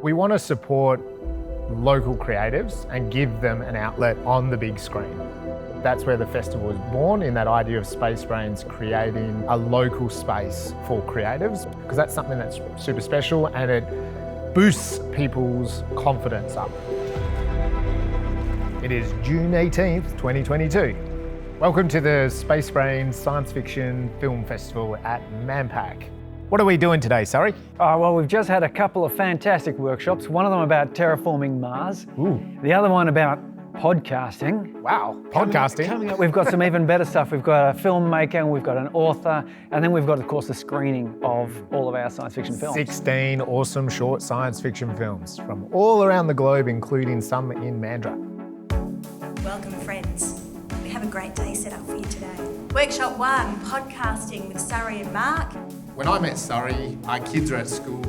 We want to support local creatives and give them an outlet on the big screen. That's where the festival was born, in that idea of Space Brains creating a local space for creatives, because that's something that's super special and it boosts people's confidence up. It is June 18th, 2022. Welcome to the Space Brains Science Fiction Film Festival at Manpack. What are we doing today, Surrey? Well, we've just had a couple of fantastic workshops. One of them about terraforming Mars. Ooh. The other one about podcasting. Wow, podcasting. Coming up, we've got some even better stuff. We've got a filmmaker, and we've got an author, and then we've got, of course, the screening of all of our science fiction films. 16 awesome short science fiction films from all around the globe, including some in Mandurah. Welcome, friends. We have a great day set up for you today. Workshop 1, podcasting with Surrey and Mark. When I met Surrey, our kids are at school.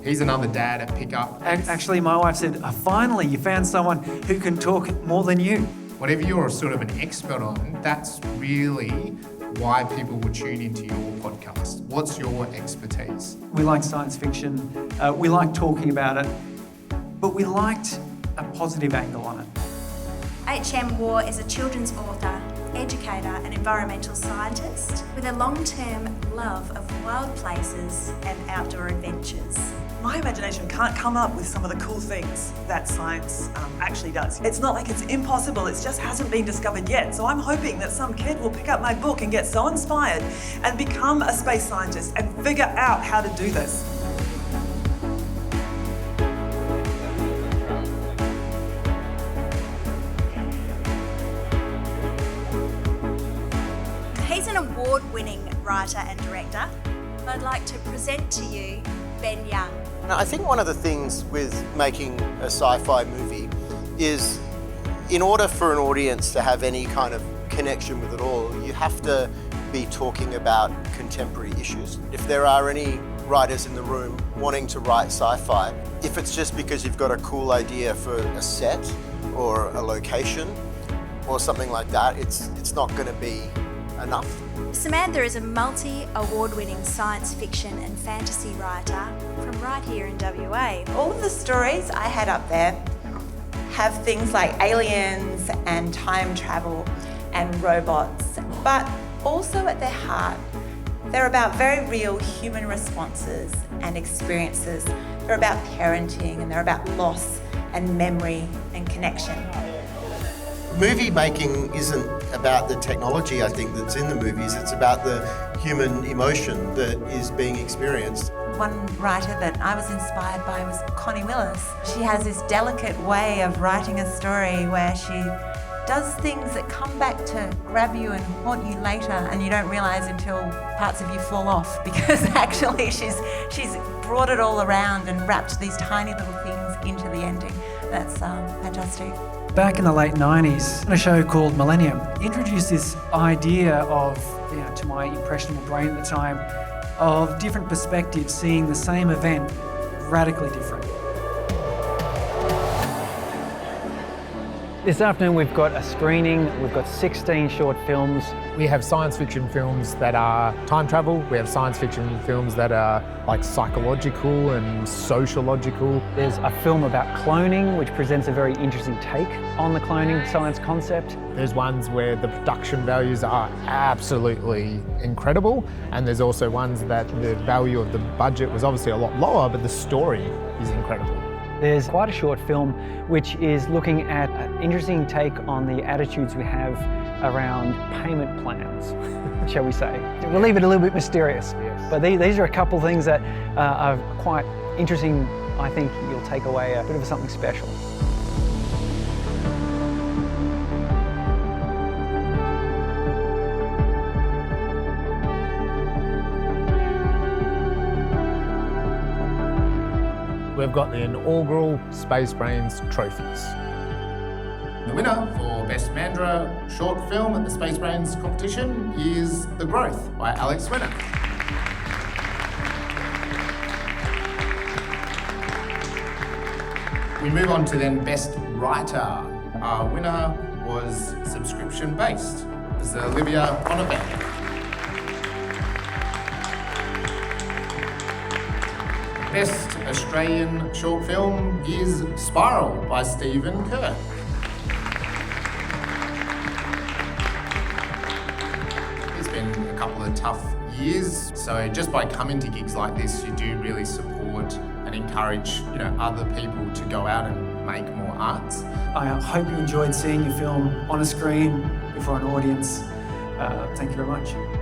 He's another dad at pickup. And actually, my wife said, finally, you found someone who can talk more than you. Whatever you're sort of an expert on, that's really why people would tune into your podcast. What's your expertise? We like science fiction, we like talking about it, but we liked a positive angle on it. HM Waugh is a children's author, educator and environmental scientist with a long-term love of wild places and outdoor adventures. My imagination can't come up with some of the cool things that science actually does. It's not like it's impossible, it just hasn't been discovered yet. So I'm hoping that some kid will pick up my book and get so inspired and become a space scientist and figure out how to do this. He's an award-winning writer and director. I'd like to present to you Ben Young. Now, I think one of the things with making a sci-fi movie is, in order for an audience to have any kind of connection with it all, you have to be talking about contemporary issues. If there are any writers in the room wanting to write sci-fi, if it's just because you've got a cool idea for a set or a location or something like that, it's not going to be enough. Samantha is a multi-award-winning science fiction and fantasy writer from right here in WA. All of the stories I had up there have things like aliens and time travel and robots, but also at their heart, they're about very real human responses and experiences. They're about parenting and they're about loss and memory and connection. Movie making isn't about the technology, I think, that's in the movies. It's about the human emotion that is being experienced. One writer that I was inspired by was Connie Willis. She has this delicate way of writing a story where she does things that come back to grab you and haunt you later, and you don't realise until parts of you fall off, because actually she's brought it all around and wrapped these tiny little things into the ending. That's fantastic. Back in the late 90s, a show called Millennium introduced this idea of, to my impressionable brain at the time, of different perspectives, seeing the same event radically different. This afternoon we've got a screening, we've got 16 short films. We have science fiction films that are time travel. We have science fiction films that are like psychological and sociological. There's a film about cloning, which presents a very interesting take on the cloning science concept. There's ones where the production values are absolutely incredible, and there's also ones that the value of the budget was obviously a lot lower, but the story is incredible. There's quite a short film which is looking at an interesting take on the attitudes we have around payment plans, shall we say. We'll leave it a little bit mysterious. Yes. But these are a couple of things that are quite interesting. I think you'll take away a bit of something special. We've got the inaugural Space Brains trophies. The winner for Best Mandurah short film at the Space Brains competition is The Growth by Alex Winner. We move on to then Best Writer. Our winner was subscription-based. It's Olivia Onabek. Best Australian short film is Spiral by Stephen Kerr. It's been a couple of tough years, so just by coming to gigs like this, you do really support and encourage, other people to go out and make more arts. I hope you enjoyed seeing your film on a screen before an audience. Thank you very much.